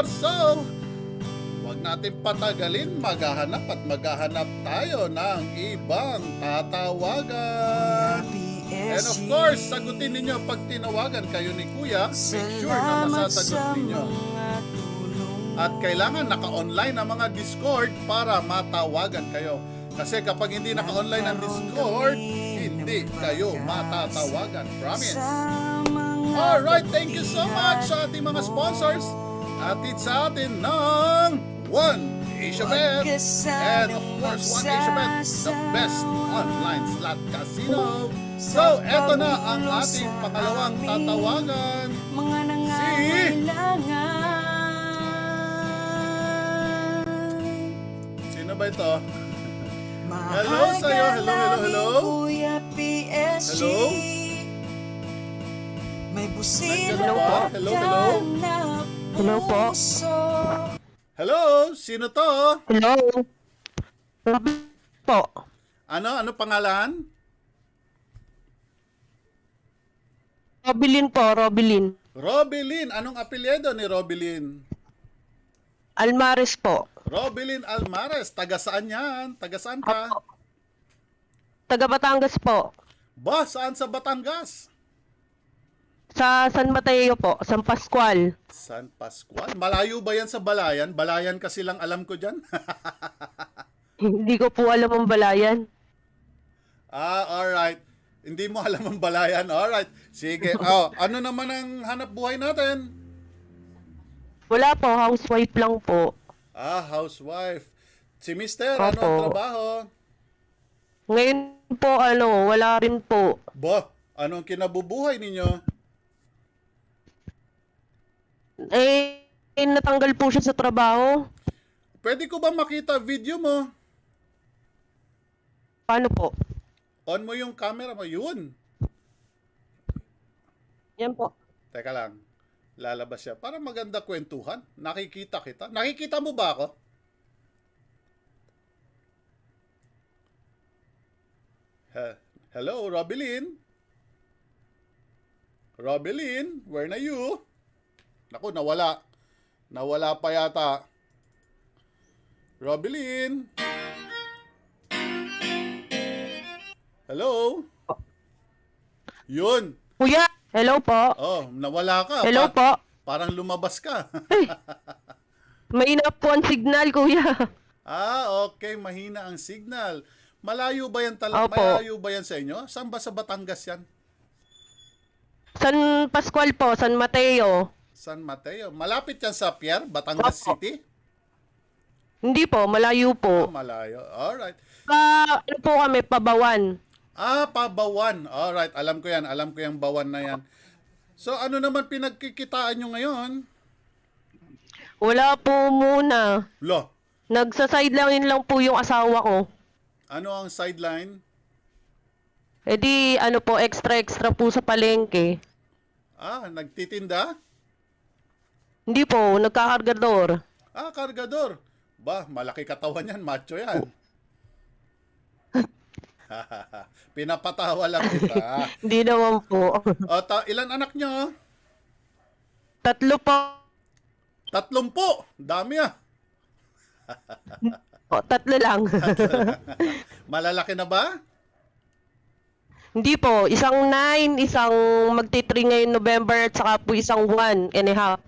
So, huwag natin patagalin, maghahanap tayo ng ibang tatawagan. And of course, sagutin ninyo pag tinawagan kayo ni Kuya, make sure na masasagot ninyo. At kailangan naka-online ang mga Discord para matawagan kayo. Kasi kapag hindi naka-online ang Discord, hindi kayo matatawagan. Promise. Alright, thank you so much sa ating mga sponsors. Atid sa atin ng One Asia Bet. And of course, One Asia Bet, the best online slot casino. So, eto na ang ating pangalawang tatawagan. Sino ba ito? Hello sa'yo. Hello. Hello? Hello po. Hello. Hello po. Hello, sino to? Hello. Robin po. Ano pangalan? Robilin po, Robilin. Robilin. Anong apelyido ni Robilin? Almares po. Robilin Almares. Taga saan yan? Taga saan ka? Taga Batangas po. Ba, saan sa Batangas? Sa San Mateo po, San Pascual. San Pascual? Malayo ba yan sa Balayan? Balayan kasi lang alam ko dyan. Hindi ko po alam ang balayan. Alright. Hindi mo alam ang Balayan. Alright. Sige. Ano naman ang hanap buhay natin? Wala po, housewife lang po. Housewife. Si Mister, ano ang Opo. trabaho? Ngayon po, wala rin po. Ba, anong kinabubuhay ninyo? Natanggal po siya sa trabaho. Pwede ko ba makita video mo? Paano po? On mo yung camera mo. Yun. Yan po. Teka lang. Lalabas siya. Para maganda kwentuhan. Nakikita kita. Nakikita mo ba ako? Hello, Robilin? Robilin, where na you? Naku, nawala. Nawala pa yata. Robilin? Hello? Yun. Kuya, hello po. Oh, nawala ka. Hello po. Parang lumabas ka. Mainap po ang signal, kuya. Okay. Mahina ang signal. Malayo ba yan talaga? Opo. Malayo ba yan sa inyo? Saan ba sa Batangas yan? San Pascual po, San Mateo. San Mateo. Malapit yan sa Pierre, Batangas Opo. City? Hindi po, malayo po. Malayo. Alright. Ano po kami, Pabawan. Pabawan. Alright. Alam ko yan. Alam ko yung bawan na yan. So, ano naman pinagkikitaan nyo ngayon? Wala po muna. Lo, Nagsa-sideline lang po yung asawa ko. ano ang sideline? E di, ano po, extra po sa palengke. Nagtitinda? Hindi po, nagkakargador. Kargador. Ba, malaki katawan yan. Macho yan. Pinapatawa lang kita. Hindi naman po. Ilan anak nyo? 3 po. 30. Dami ah. O, 3 lang. Malalaki na ba? Hindi po, isang 9, isang magti-3 ngayon November, at saka po isang 1 and a half.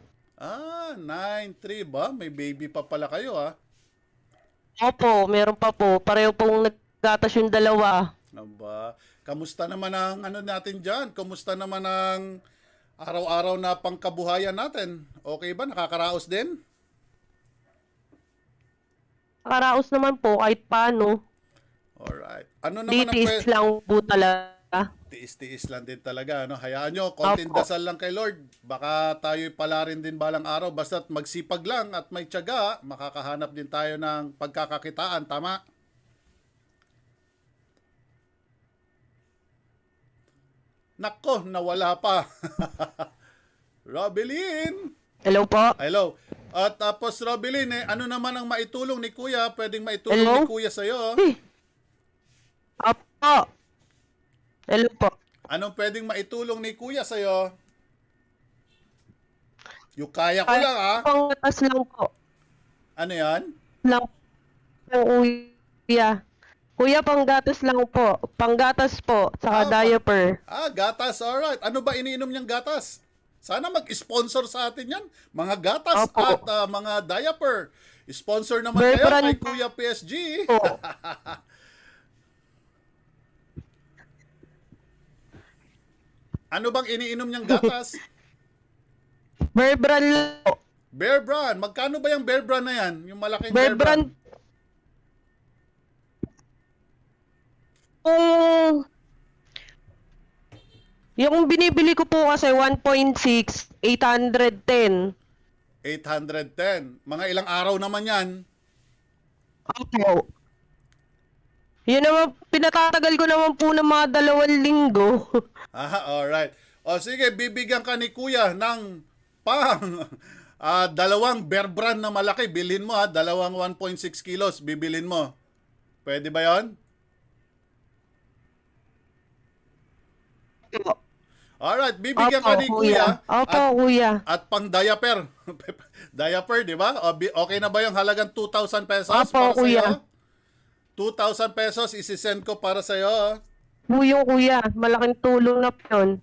9-3 ba? May baby pa pala kayo ah. Opo, meron pa po. Pareho pong naggatas yung dalawa. Aba, kamusta naman ang ano natin dyan? Kamusta naman ang araw-araw na pangkabuhayan natin? Okay ba? Nakakaraos din? Nakaraos naman po kahit paano. Alright. Ano naman ang Tiis lang po talaga. Tiis-tiis lang din talaga. Ano? Hayaan nyo, konting Opo. dasal lang kay Lord. Baka tayo'y pala rin din balang araw. Basta't magsipag lang at may tiyaga, makakahanap din tayo ng pagkakakitaan. Tama? Nako, nawala pa. Robilin! Hello po. Hello. At tapos Robilin, ano naman ang maitulong ni Kuya? Pwedeng maitulong Hello? ni Kuya sa'yo. Opo. Hello po. Anong pwedeng maitulong ni Kuya sa'yo? Yung kaya ko lang ah. Panggatas lang po. Ano yan? Lang po, kuya. Kuya, panggatas lang po. Panggatas po, saka diaper. Gatas, alright. Ano ba iniinom niyang gatas? Sana mag-sponsor sa atin yan. Mga gatas Opo. at mga diaper. Sponsor naman Bear kayo brand kay Kuya PSG. po. Ano bang iniinom niyang gatas? Bear brand lang po. Bear Brand. Magkano ba yung Bear Brand na yan? Yung malaking Bear Bear Brand. brand. Kung yung binibili ko po kasi 1.6, 810. 810. Mga ilang araw naman yan. Opo. Yun naman, pinatatagal ko naman po ng mga 2 linggo. Alright. O sige, bibigyan ka ni Kuya ng pang dalawang Bear Brand na malaki. Bilhin mo dalawang 1.6 kilos. Bibilin mo. Pwede ba yon? Alright, bibigyan ka ni Kuya. Opo, kuya. At pang diaper. Diaper, di ba? Okay na ba yung halagang 2,000 pesos Opo, para kuya. sa'yo? 2,000 pesos isi-send ko para sa'yo. Po yung kuya, malaking tulong na po yun.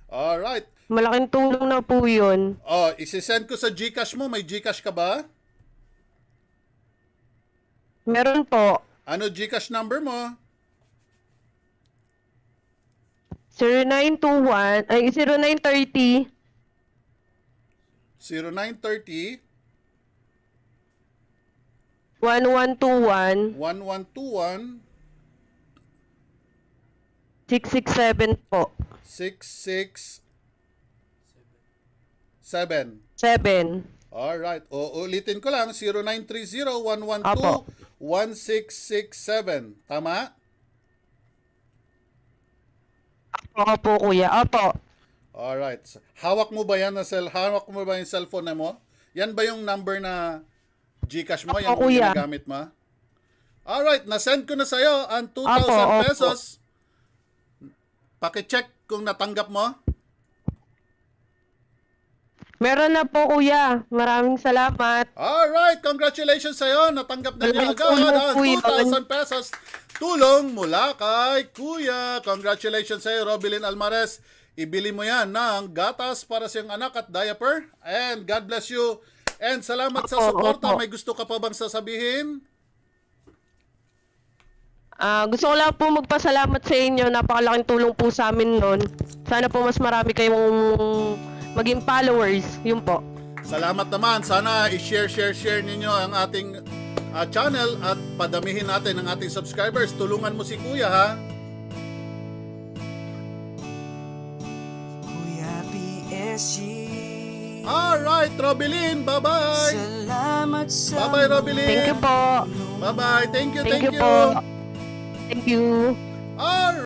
Alright. Malaking tulong na po yun. Isi-send ko sa GCash mo. May GCash ka ba? Meron po. Ano GCash number mo? 0921, ay 0930 0930 1121 1121 667 po. 667. 7. Alright. Ulitin ko lang. 0930-112-1667. Tama? Opo, kuya. Opo. Alright. Hawak mo ba yan hawak mo ba yung cellphone mo? Yan ba yung number na GCash mo? Yan Opo, yung kuya. ginagamit mo? Alright. Na-send ko na sa'yo ang 2,000 Opo. pesos. Paki-check kung natanggap mo. Meron na po, kuya. Maraming salamat. Alright, congratulations sa'yo. Natanggap na niya Maraming agad tulong ang po yun. 2,000 pesos. Tulong mula kay Kuya. Congratulations sa'yo, Robilyn Almares. Ibili mo yan ng gatas para sa iyong anak at diaper. And God bless you. And salamat sa Opo, suporta. opo. May gusto ka pa bang sasabihin? Gusto ko lang po magpasalamat sa inyo. Napakalaking tulong po sa amin nun. Sana po mas marami kayong maging followers. Yun po. Salamat naman. Sana i-share ninyo ang ating channel at padamihin natin ang ating subscribers. Tulungan mo si Kuya, ha? Kuya PSG. Alright, Robilyn. Bye-bye. Salamat sa Bye-bye, Robilyn. Thank you po. Bye-bye. Thank you. Thank you po. Thank you. Alright.